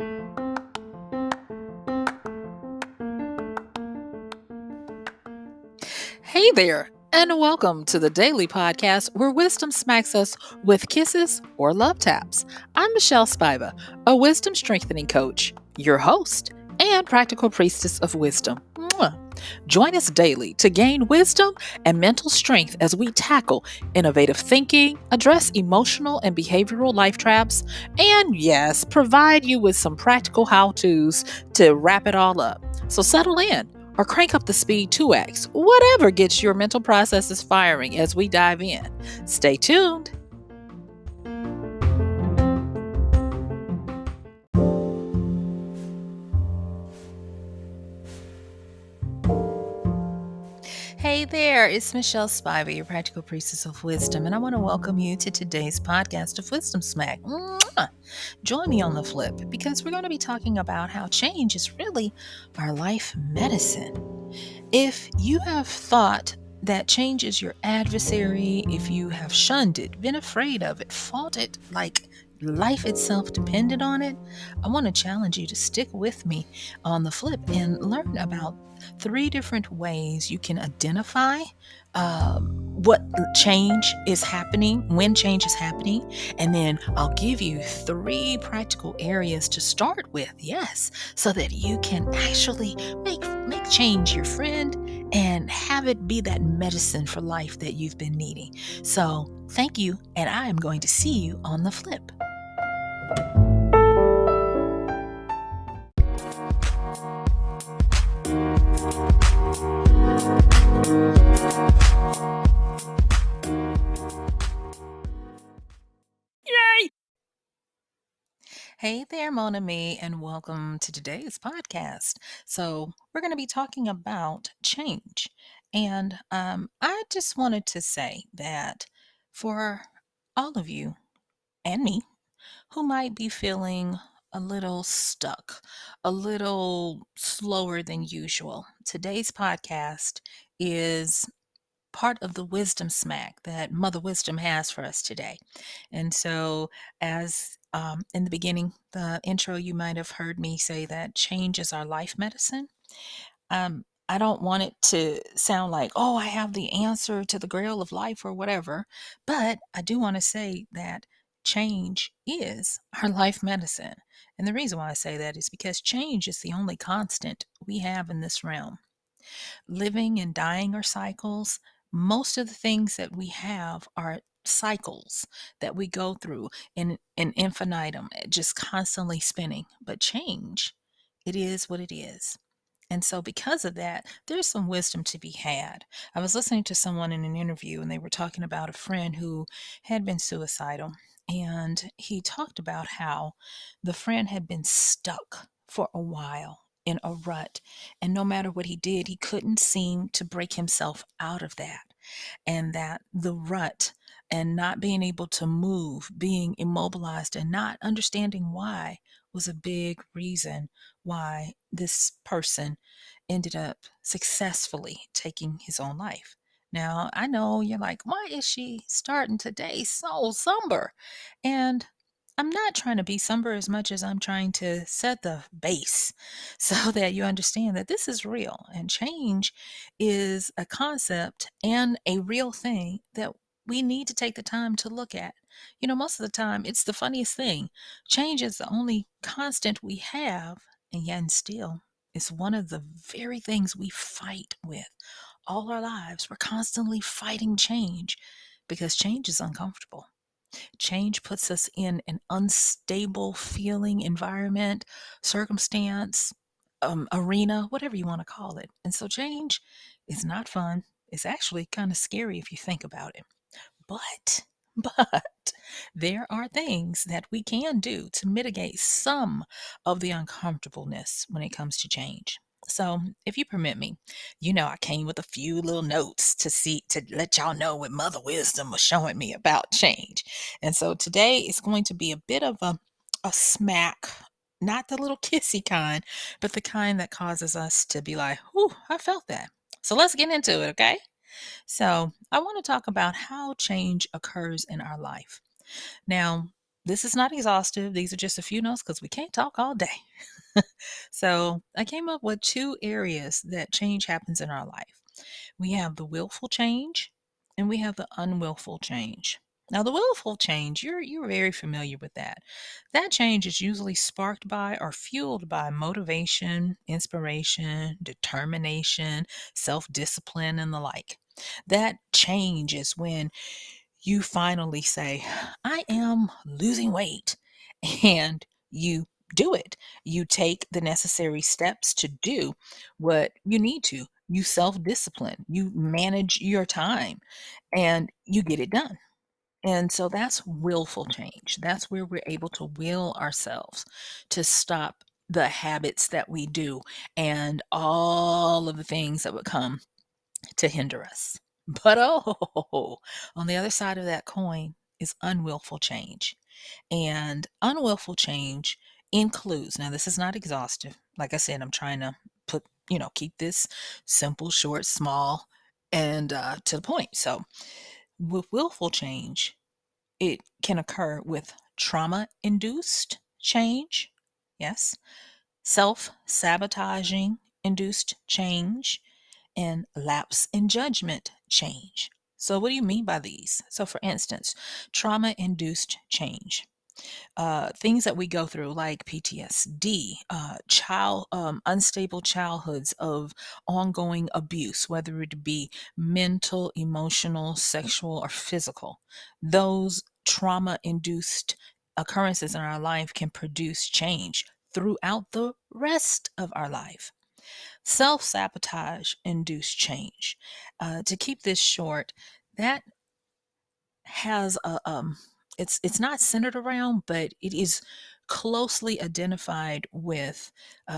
Hey there, and welcome to the daily podcast where wisdom smacks us with kisses or love taps. I'm Michelle Spiva, a wisdom strengthening coach, your host, and practical priestess of wisdom. Mwah. Join us daily to gain wisdom and mental strength as we tackle innovative thinking, address emotional and behavioral life traps, and yes, provide you with some practical how to's to wrap it all up. So settle in or crank up the speed 2x, whatever gets your mental processes firing as we dive in. Stay tuned. Hey there, it's Michelle Spiva, your practical priestess of wisdom, and I want to welcome you to today's podcast of Wisdom Smack. Mwah! Join me on the flip because we're going to be talking about how change is really our life medicine. If you have thought that change is your adversary, if you have shunned it, been afraid of it, fought it like life itself depended on it, I want to challenge you to stick with me on the flip and learn about 3 different ways you can identify what change is happening, when change is happening, and then I'll give you 3 practical areas to start with, yes, so that you can actually make change your friend and have it be that medicine for life that you've been needing. So thank you, and I am going to see you on the flip. Yay! Hey there, Mon Ami, and welcome to today's podcast. So, we're going to be talking about change. And I just wanted to say that for all of you and me who might be feeling a little stuck, a little slower than usual, today's podcast is part of the wisdom smack that Mother Wisdom has for us today. And so, as in the beginning, the intro, you might have heard me say that change is our life medicine. I don't want it to sound like, oh, I have the answer to the grail of life or whatever, but I do want to say that change is our life medicine. And the reason why I say that is because change is the only constant we have in this realm. Living and dying are cycles. Most of the things that we have are cycles that we go through in an infinitum, just constantly spinning. But change, it is what it is. And so, because of that, there's some wisdom to be had. I was listening to someone in an interview, and they were talking about a friend who had been suicidal. And he talked about how the friend had been stuck for a while in a rut. And no matter what he did, he couldn't seem to break himself out of that. And that the rut and not being able to move, being immobilized, and not understanding why was a big reason why this person ended up successfully taking his own life. Now, I know you're like, why is she starting today so somber? And I'm not trying to be somber as much as I'm trying to set the base so that you understand that this is real and change is a concept and a real thing that we need to take the time to look at. You know, most of the time, it's the funniest thing. Change is the only constant we have, and yet and still, it's one of the very things we fight with all our lives. We're constantly fighting change because change is uncomfortable. Change puts us in an unstable feeling environment, circumstance, arena, whatever you want to call it. And so change is not fun. It's actually kind of scary if you think about it. But, but there are things that we can do to mitigate some of the uncomfortableness when it comes to change. So, if you permit me, I came with a few little notes to let y'all know what Mother Wisdom was showing me about change. And so today is going to be a bit of a smack, not the little kissy kind, but the kind that causes us to be like, whew, I felt that. So let's get into it, okay? So, I want to talk about how change occurs in our life. Now, this is not exhaustive. These are just a few notes because we can't talk all day. So I came up with two areas that change happens in our life. We have the willful change and we have the unwillful change. Now, the willful change, you're very familiar with that. That change is usually sparked by or fueled by motivation, inspiration, determination, self-discipline, and the like. That change is when you finally say, I am losing weight. And you do it. You take the necessary steps to do what you need to. You self discipline, you manage your time, and you get it done. And so that's willful change. That's where we're able to will ourselves to stop the habits that we do and all of the things that would come to hinder us. But oh, on the other side of that coin is unwillful change. And unwillful change includes, now this is not exhaustive. Like I said, I'm trying to keep this simple, short, small, and to the point. So with willful change, it can occur with trauma induced change. Yes. Self sabotaging induced change and lapse in judgment change. So, what do you mean by these? So, for instance, trauma induced change. Things that we go through, like PTSD, unstable childhoods of ongoing abuse, whether it be mental, emotional, sexual, or physical. Those trauma induced occurrences in our life can produce change throughout the rest of our life. Self sabotage induced change. To keep this short, that has it's not centered around, but it is closely identified with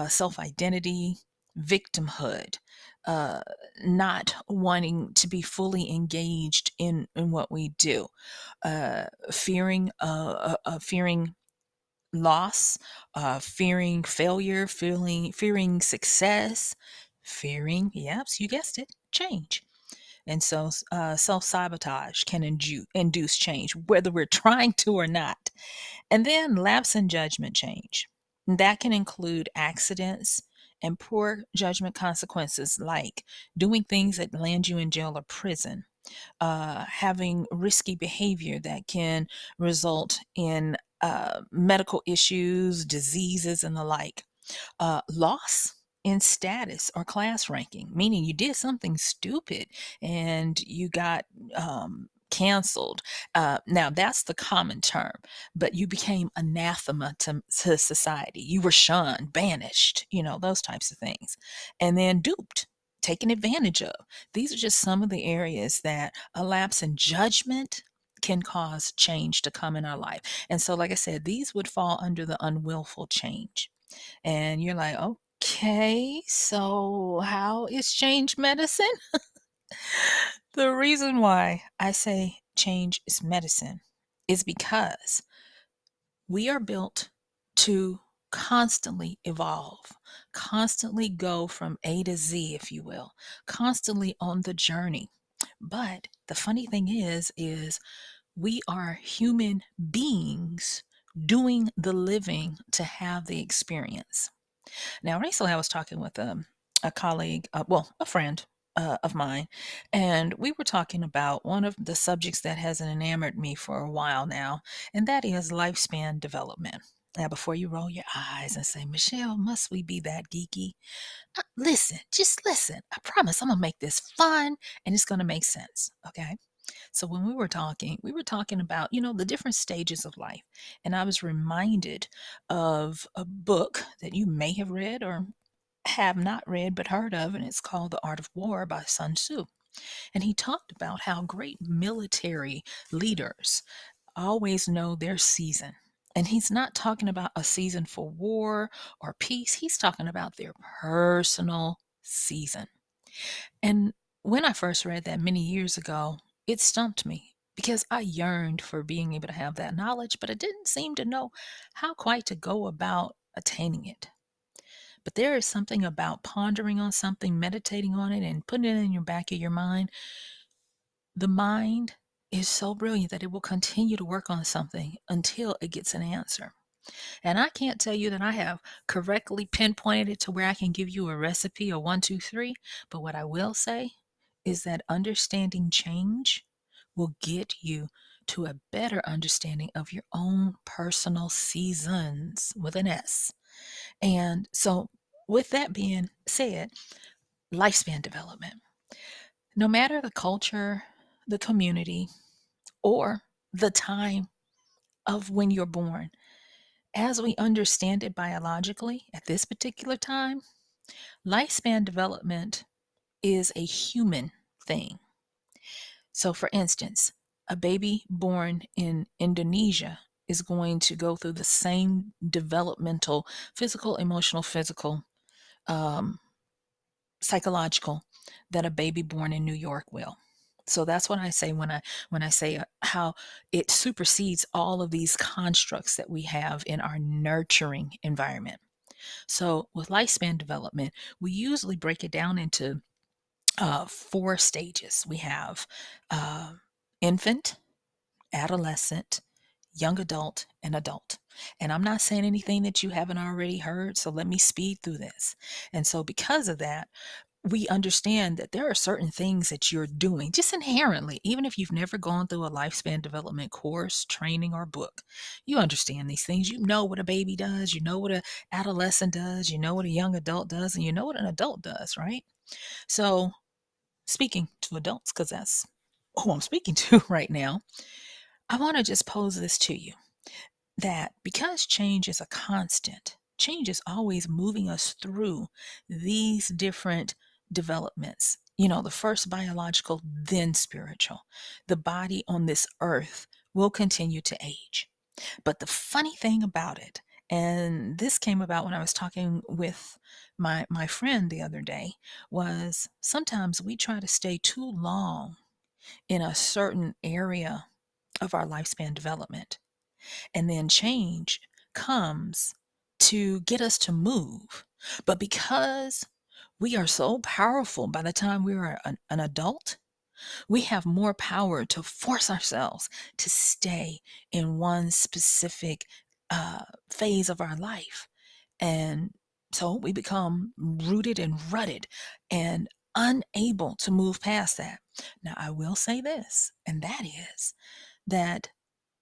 self identity, victimhood, uh, not wanting to be fully engaged in what we do, fearing loss, fearing failure, fearing success, fearing, yes, you guessed it, change. And so self sabotage can induce change, whether we're trying to or not. And then lapse in judgment change. That can include accidents and poor judgment consequences, like doing things that land you in jail or prison, having risky behavior that can result in medical issues, diseases, and the like. Loss in status or class ranking, meaning you did something stupid and you got canceled. Now, that's the common term, but you became anathema to society. You were shunned, banished, those types of things. And then duped, taken advantage of. These are just some of the areas that a lapse in judgment can cause change to come in our life. And so, like I said, these would fall under the unwillful change. And you're like, okay, so how is change medicine? The reason why I say change is medicine is because we are built to constantly evolve, constantly go from A to Z, if you will, constantly on the journey. But the funny thing is we are human beings doing the living to have the experience. Now, recently I was talking with a colleague, a friend of mine, and we were talking about one of the subjects that has enamored me for a while now, and that is lifespan development. Now, before you roll your eyes and say, Michelle, must we be that geeky? Listen, just listen. I promise I'm going to make this fun and it's going to make sense. Okay. So when we were talking about, the different stages of life. And I was reminded of a book that you may have read or have not read but heard of, and it's called The Art of War by Sun Tzu. And he talked about how great military leaders always know their season. And he's not talking about a season for war or peace. He's talking about their personal season. And when I first read that many years ago, it stumped me because I yearned for being able to have that knowledge, but I didn't seem to know how quite to go about attaining it. But there is something about pondering on something, meditating on it, and putting it in your back of your mind. The mind is so brilliant that it will continue to work on something until it gets an answer. And I can't tell you that I have correctly pinpointed it to where I can give you a recipe or one, two, three. But what I will say is that understanding change will get you to a better understanding of your own personal seasons with an S. And so, with that being said, lifespan development. No matter the culture, the community, or the time of when you're born, as we understand it biologically at this particular time, lifespan development is a human thing. So, for instance, a baby born in Indonesia is going to go through the same developmental, physical, emotional, physical, um, psychological that a baby born in New York will. So that's what I say when I say how it supersedes all of these constructs that we have in our nurturing environment. So with lifespan development, we usually break it down into four stages. We have uh, infant, adolescent, young adult, and adult. And I'm not saying anything that you haven't already heard, so let me speed through this. And so, because of that, we understand that there are certain things that you're doing just inherently, even if you've never gone through a lifespan development course, training, or book. You understand these things. You know what a baby does, you know what an adolescent does, you know what a young adult does, and you know what an adult does, right? So, speaking to adults, because that's who I'm speaking to right now, I want to just pose this to you that because change is a constant, change is always moving us through these different developments. You know, the first biological, then spiritual. The body on this earth will continue to age. But the funny thing about it, and this came about when I was talking with my friend the other day, was sometimes we try to stay too long in a certain area of our lifespan development. And then change comes to get us to move. But because we are so powerful by the time we are an adult, we have more power to force ourselves to stay in one specific phase of our life. And so we become rooted and rutted and unable to move past that. Now, I will say this, and that is that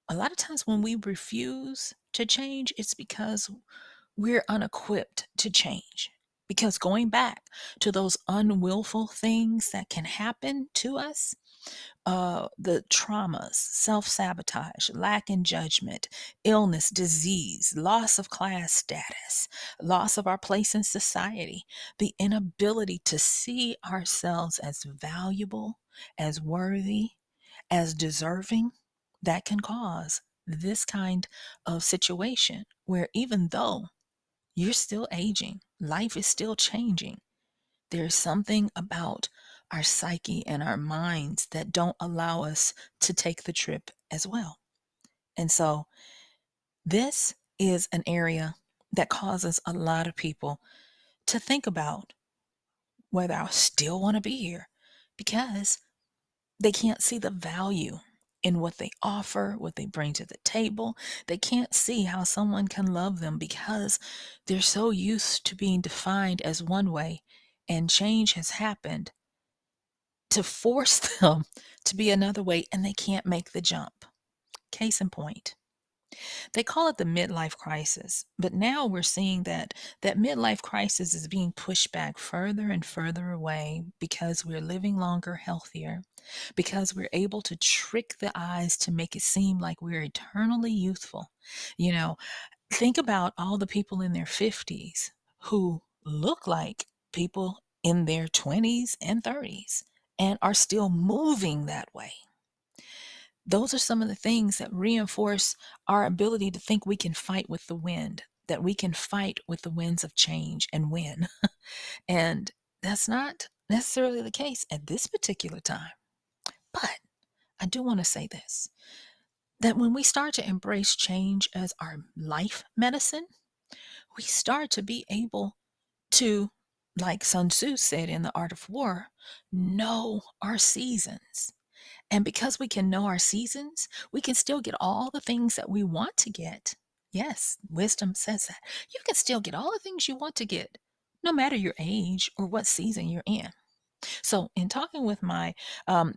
a lot of times when we refuse to change, it's because we're unequipped to change. Because going back to those unwillful things that can happen to us, the traumas, self sabotage, lack in judgment, illness, disease, loss of class status, loss of our place in society, the inability to see ourselves as valuable, as worthy, as deserving, that can cause this kind of situation where even though you're still aging, life is still changing, there's something about our psyche and our minds that don't allow us to take the trip as well. And so this is an area that causes a lot of people to think about whether I still want to be here because they can't see the value in what they offer, what they bring to the table. They can't see how someone can love them because they're so used to being defined as one way, and change has happened to force them to be another way, and they can't make the jump. Case in point, they call it the midlife crisis, but now we're seeing that midlife crisis is being pushed back further and further away because we're living longer, healthier, because we're able to trick the eyes to make it seem like we're eternally youthful. You know, think about all the people in their 50s who look like people in their 20s and 30s and are still moving that way. Those are some of the things that reinforce our ability to think we can fight with the wind, that we can fight with the winds of change and win. And that's not necessarily the case at this particular time. But I do want to say this, that when we start to embrace change as our life medicine, we start to be able to, like Sun Tzu said in The Art of War, know our seasons. And because we can know our seasons, we can still get all the things that we want to get. Yes, wisdom says that. You can still get all the things you want to get, no matter your age or what season you're in. So, in talking with my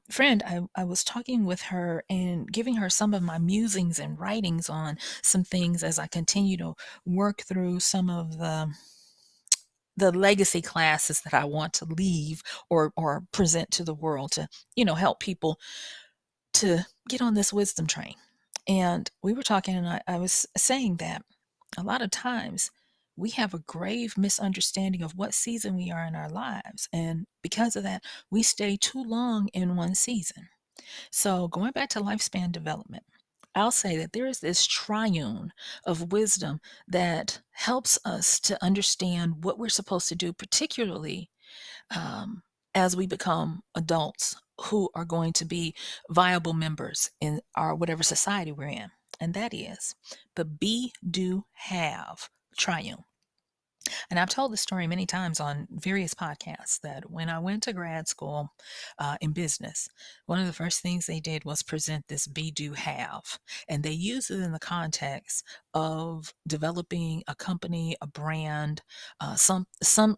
friend, I was talking with her and giving her some of my musings and writings on some things as I continue to work through some of the legacy classes that I want to leave or present to the world to, help people to get on this wisdom train. And we were talking, and I was saying that a lot of times we have a grave misunderstanding of what season we are in our lives. And because of that, we stay too long in one season. So, going back to lifespan development, I'll say that there is this triune of wisdom that helps us to understand what we're supposed to do, particularly um, as we become adults who are going to be viable members in our whatever society we're in. And that is the be, do, have triune. And I've told this story many times on various podcasts that when I went to grad school in business, one of the first things they did was present this be, do, have. And they used it in the context of developing a company, a brand, some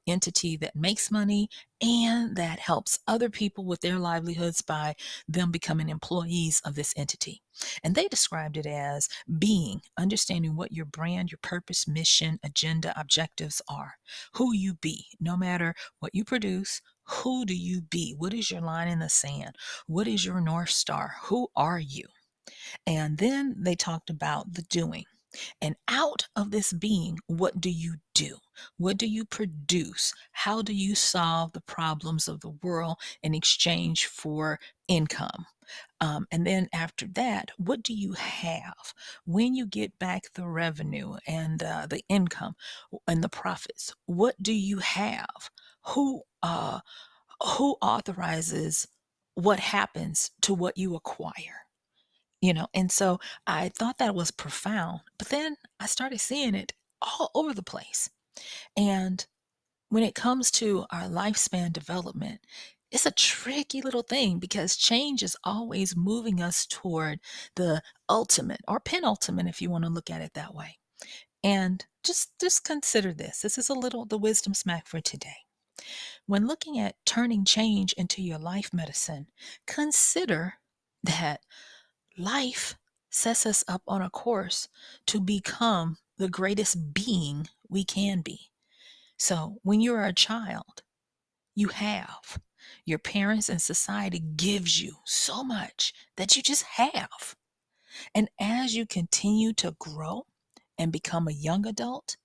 entity that makes money and that helps other people with their livelihoods by them becoming employees of this entity. And they described it as being, understanding what your brand, your purpose, mission, agenda, objectives are, who you be, no matter what you produce. Who do you be? What is your line in the sand? What is your North Star? Who are you? And then they talked about the doing. And out of this being, what do you do? What do you produce? How do you solve the problems of the world in exchange for income? And then after that, what do you have when you get back the revenue and the income and the profits? What do you have? Who uh, who authorizes what happens to what you acquire? And so I thought that was profound, but then I started seeing it all over the place. And when it comes to our lifespan development, it's a tricky little thing because change is always moving us toward the ultimate or penultimate, if you want to look at it that way. And just consider this. This is a little the wisdom smack for today. When looking at turning change into your life medicine, consider that life sets us up on a course to become the greatest being we can be. So when you're a child, you have. Your parents and society gives you so much that you just have. And as you continue to grow and become a young adult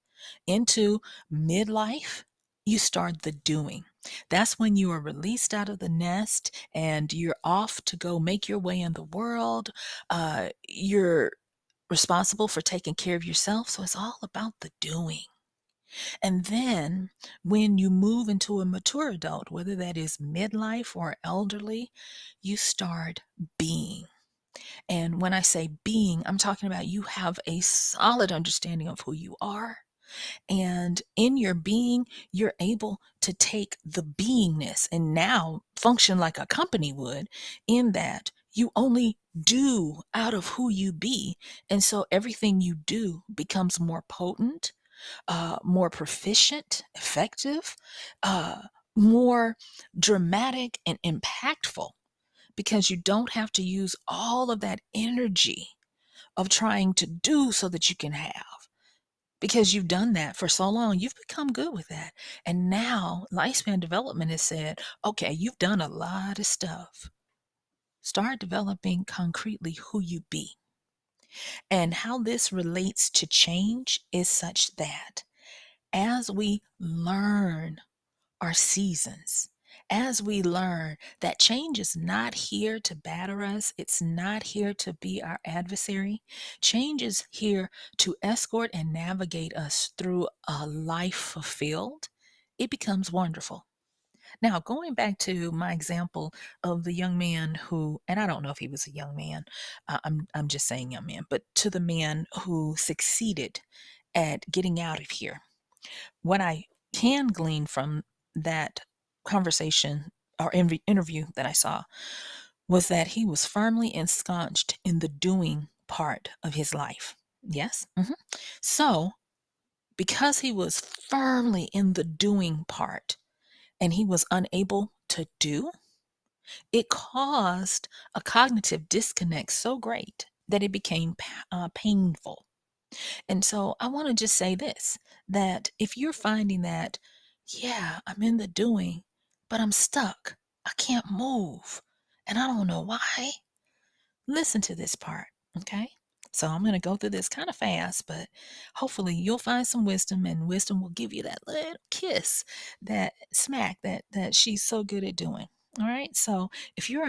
into midlife, you start the doing. That's when you are released out of the nest and you're off to go make your way in the world. You're responsible for taking care of yourself. So it's all about the doing. And then when you move into a mature adult, whether that is midlife or elderly, you start being. And when I say being, I'm talking about you have a solid understanding of who you are. And in your being, you're able to take the beingness and now function like a company would, in that you only do out of who you be. And so everything you do becomes more potent, more proficient, effective, uh, more dramatic and impactful because you don't have to use all of that energy of trying to do so that you can have. Because you've done that for so long, you've become good with that. And now lifespan development has said, okay, you've done a lot of stuff. Start developing concretely who you be. And how this relates to change is such that as we learn our seasons, as we learn that change is not here to batter us, it's not here to be our adversary. Change is here to escort and navigate us through a life fulfilled. It becomes wonderful. Now, going back to my example of the young man who, and I don't know if he was a young man, I'm just saying young man, but to the man who succeeded at getting out of here, what I can glean from that conversation or interview that I saw was that he was firmly ensconced in the doing part of his life. Yes? So, because he was firmly in the doing part and he was unable to do, it caused a cognitive disconnect so great that it became painful. And so I want to just say this, that if you're finding that, yeah, I'm in the doing, but I'm stuck, I can't move, and I don't know why, listen to this part, okay? So I'm going to go through this kind of fast, but hopefully you'll find some wisdom, and wisdom will give you that little kiss, that smack that she's so good at doing. All right? So if you're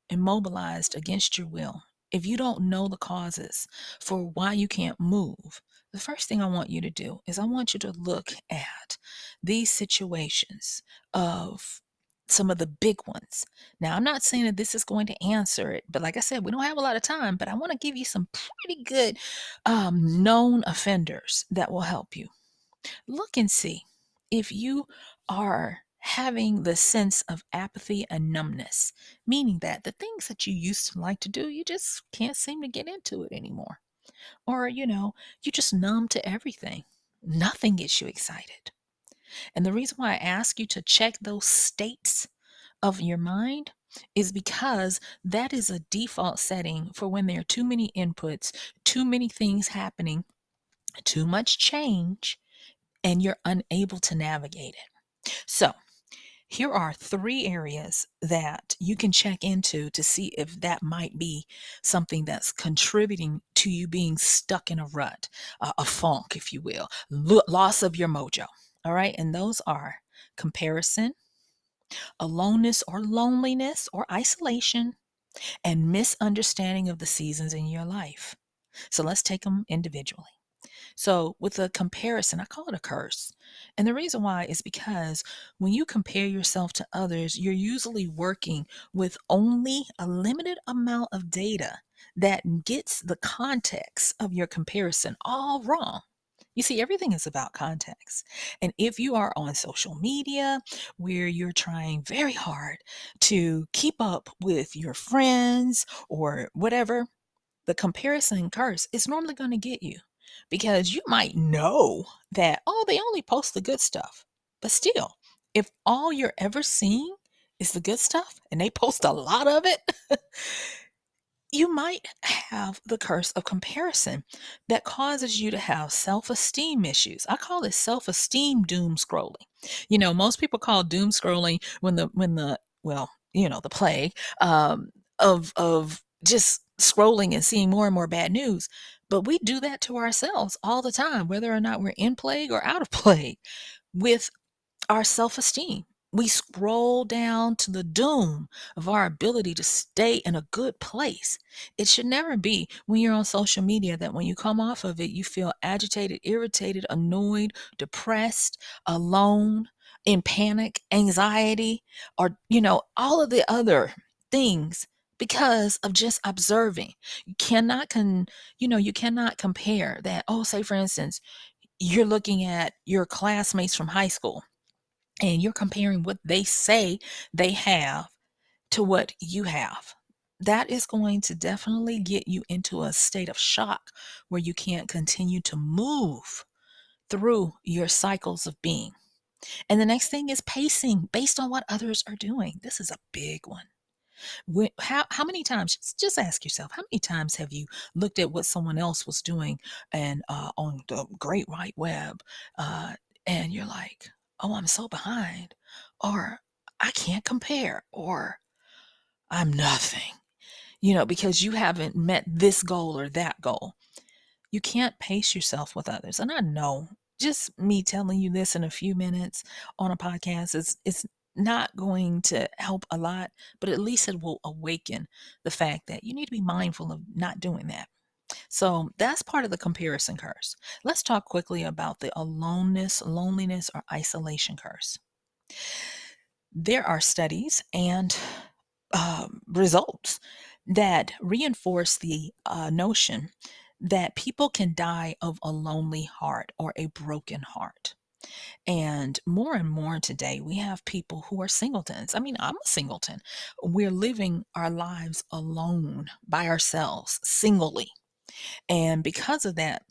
immobilized against your will, if you don't know the causes for why you can't move, the first thing I want you to do is I want you to look at these situations of some of the big ones. Now, I'm not saying that this is going to answer it, but like I said, we don't have a lot of time, but I want to give you some pretty good known offenders that will help you. Look and see if you are having the sense of apathy and numbness, meaning that the things that you used to like to do, you just can't seem to get into it anymore. Or, you just numb to everything. Nothing gets you excited. And the reason why I ask you to check those states of your mind is because that is a default setting for when there are too many inputs, too many things happening, too much change, and you're unable to navigate it. So, here are three areas that you can check into to see if that might be something that's contributing to you being stuck in a rut, a funk, if you will, loss of your mojo. All right. And those are comparison, aloneness or loneliness or isolation, and misunderstanding of the seasons in your life. So let's take them individually. So, with a comparison, I call it a curse. And the reason why is because when you compare yourself to others, you're usually working with only a limited amount of data that gets the context of your comparison all wrong. You see, everything is about context. And if you are on social media where you're trying very hard to keep up with your friends or whatever, the comparison curse is normally going to get you because you might know that, oh, they only post the good stuff. But still, if all you're ever seeing is the good stuff and they post a lot of it, you might have the curse of comparison that causes you to have self-esteem issues. I call it self-esteem doom scrolling. Most people call doom scrolling when the well, the plague of just scrolling and seeing more and more bad news. But we do that to ourselves all the time, whether or not we're in plague or out of plague, with our self esteem. We scroll down to the doom of our ability to stay in a good place. It should never be when you're on social media that when you come off of it, you feel agitated, irritated, annoyed, depressed, alone, in panic, anxiety, or, all of the other things because of just observing. You cannot compare that. Oh, say for instance, you're looking at your classmates from high school and you're comparing what they say they have to what you have. That is going to definitely get you into a state of shock where you can't continue to move through your cycles of being. And the next thing is pacing based on what others are doing. This is a big one. How many times, just ask yourself, how many times have you looked at what someone else was doing and on the great white web, uh, and you're like, oh, I'm so behind, or I can't compare, or I'm nothing, because you haven't met this goal or that goal. You can't pace yourself with others. And I know just me telling you this in a few minutes on a podcast is not going to help a lot, but at least it will awaken the fact that you need to be mindful of not doing that. So that's part of the comparison curse. Let's talk quickly about the aloneness, loneliness, or isolation curse. There are studies and results that reinforce the notion that people can die of a lonely heart or a broken heart. And more today, we have people who are singletons. I mean, I'm a singleton. We're living our lives alone by ourselves, singly. And because of that,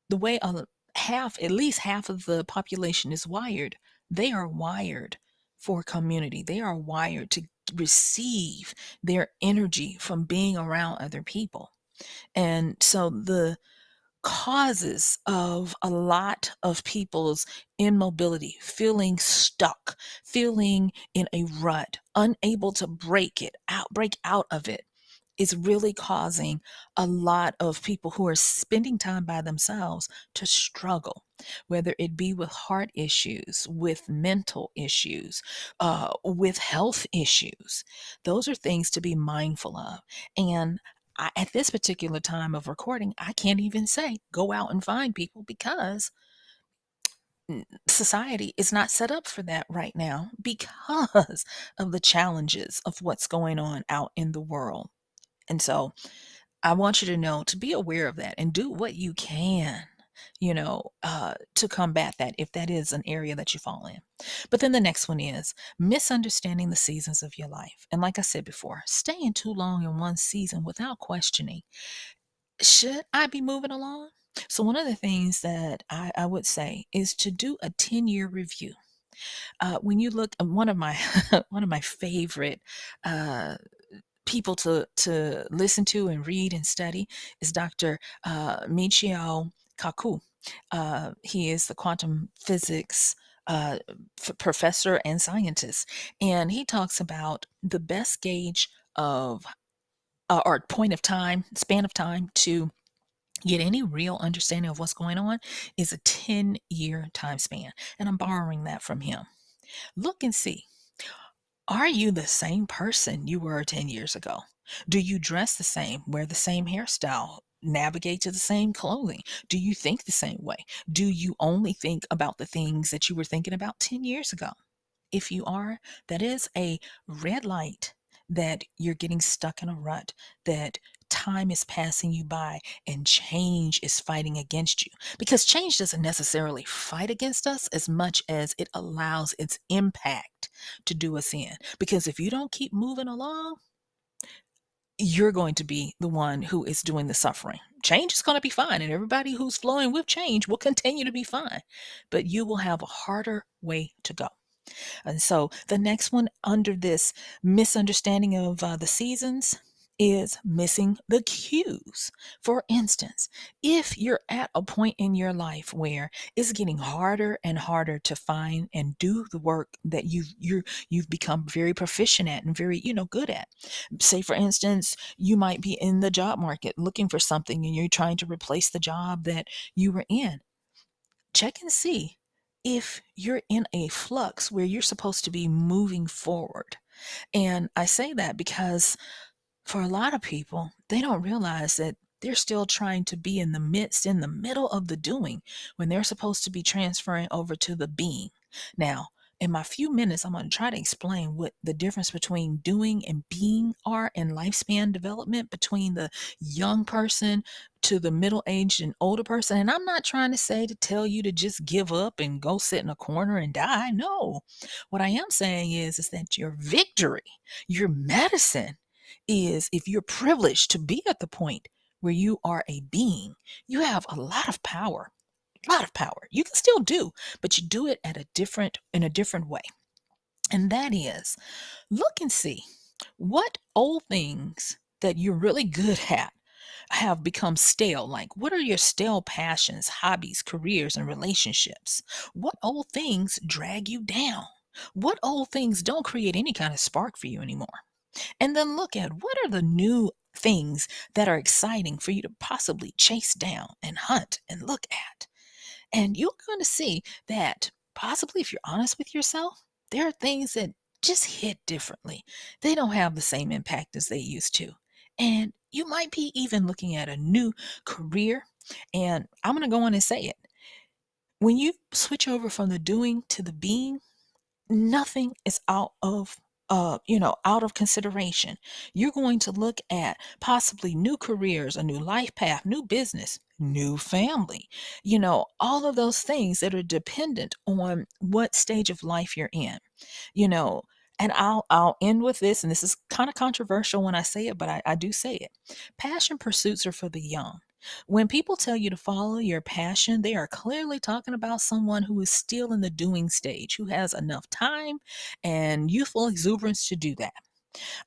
the way at least half of the population is wired, they are wired for community. They are wired to receive their energy from being around other people. And so the causes of a lot of people's immobility, feeling stuck, feeling in a rut, unable to break out of it, is really causing a lot of people who are spending time by themselves to struggle, whether it be with heart issues, with mental issues, with health issues. Those are things to be mindful of. And at this particular time of recording, I can't even say go out and find people because society is not set up for that right now because of the challenges of what's going on out in the world. And so I want you to know to be aware of that and do what you can, to combat that if that is an area that you fall in. But then the next one is misunderstanding the seasons of your life. And like I said before, staying too long in one season without questioning, should I be moving along? So one of the things that I would say is to do a 10-year review. When you look at one of my one of my favorite people to listen to and read and study is Dr. Michio Kaku. He is the quantum physics professor and scientist, and he talks about the best gauge of or point of time, span of time to get any real understanding of what's going on is a 10-year time span. And I'm borrowing that from him. Look and see, are you the same person you were 10 years ago? Do you dress the same, wear the same hairstyle, navigate to the same clothing? Do you think the same way? Do you only think about the things that you were thinking about 10 years ago? If you are, that is a red light that you're getting stuck in a rut, that time is passing you by and change is fighting against you. Because change doesn't necessarily fight against us as much as it allows its impact to do us in. Because if you don't keep moving along, you're going to be the one who is doing the suffering. Change is going to be fine, and everybody who's flowing with change will continue to be fine, but you will have a harder way to go. And so the next one under this misunderstanding of the seasons is missing the cues. For instance, if you're at a point in your life where it's getting harder and harder to find and do the work that you've become very proficient at and very good at. Say for instance, you might be in the job market looking for something and you're trying to replace the job that you were in. Check and see if you're in a flux where you're supposed to be moving forward. And I say that because for a lot of people, they don't realize that they're still trying to be in the middle of the doing when they're supposed to be transferring over to the being. Now, in my few minutes, I'm going to try to explain what the difference between doing and being are in lifespan development between the young person to the middle-aged and older person. And I'm not trying to say to tell you to just give up and go sit in a corner and die. No. What I am saying is that your victory, your medicine, is if you're privileged to be at the point where you are a being, you have a lot of power. A lot of power. You can still do, but you do it in a different way. And that is look and see what old things that you're really good at have become stale. Like, what are your stale passions, hobbies, careers, and relationships? What old things drag you down? What old things don't create any kind of spark for you anymore? And then look at what are the new things that are exciting for you to possibly chase down and hunt and look at. And you're going to see that possibly, if you're honest with yourself, there are things that just hit differently. They don't have the same impact as they used to. And you might be even looking at a new career. And I'm going to go on and say it. When you switch over from the doing to the being, nothing is out of out of consideration. You're going to look at possibly new careers, a new life path, new business, new family, all of those things that are dependent on what stage of life you're in, you know. And I'll end with this, and this is kind of controversial when I say it, but I do say it. Passion pursuits are for the young. When people tell you to follow your passion, they are clearly talking about someone who is still in the doing stage, who has enough time and youthful exuberance to do that.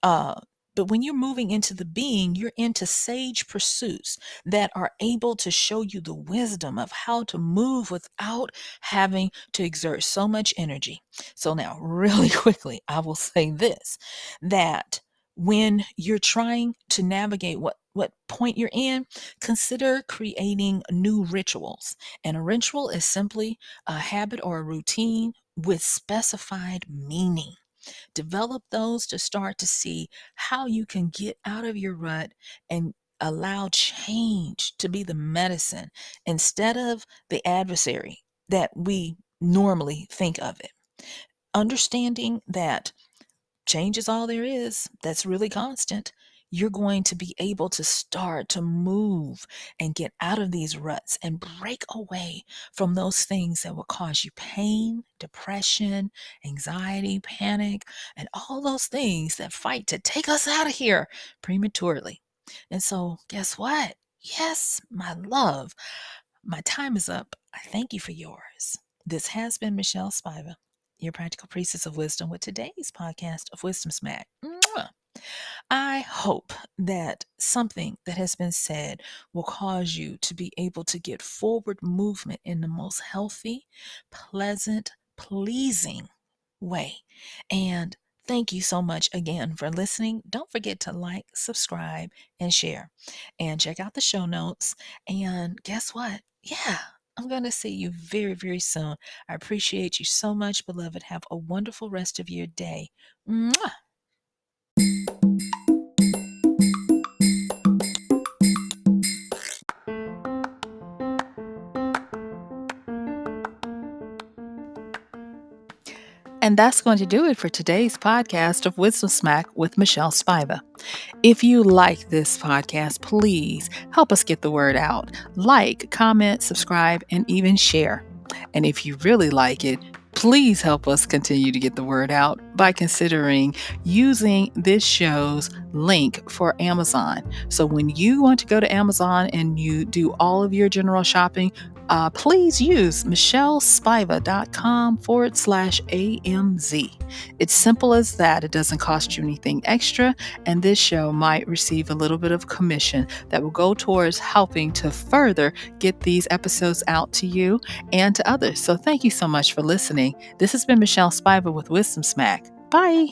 Uh, but when you're moving into the being, you're into sage pursuits that are able to show you the wisdom of how to move without having to exert so much energy. So, now, really quickly, I will say this, that when you're trying to navigate what point you're in, consider creating new rituals. And a ritual is simply a habit or a routine with specified meaning. Develop those to start to see how you can get out of your rut and allow change to be the medicine instead of the adversary that we normally think of it. Understanding that change is all there is, that's really constant, you're going to be able to start to move and get out of these ruts and break away from those things that will cause you pain, depression, anxiety, panic, and all those things that fight to take us out of here prematurely. And so, guess what? Yes, my love, my time is up. I thank you for yours. This has been Michelle Spiva, your practical priestess of wisdom, with today's podcast of Wisdom Smack. Mwah! I hope that something that has been said will cause you to be able to get forward movement in the most healthy, pleasant, pleasing way. And thank you so much again for listening. Don't forget to like, subscribe, and share. And check out the show notes. And guess what? Yeah, I'm going to see you very, very soon. I appreciate you so much, beloved. Have a wonderful rest of your day. Mwah! And that's going to do it for today's podcast of Wisdom Smack with Michelle Spiva. If you like this podcast, please help us get the word out. Like, comment, subscribe, and even share. And if you really like it, please help us continue to get the word out by considering using this show's link for Amazon. So when you want to go to Amazon and you do all of your general shopping, please use michellespiva.com/AMZ. It's simple as that. It doesn't cost you anything extra, and this show might receive a little bit of commission that will go towards helping to further get these episodes out to you and to others. So thank you so much for listening. This has been Michelle Spiva with Wisdom Smack. Bye.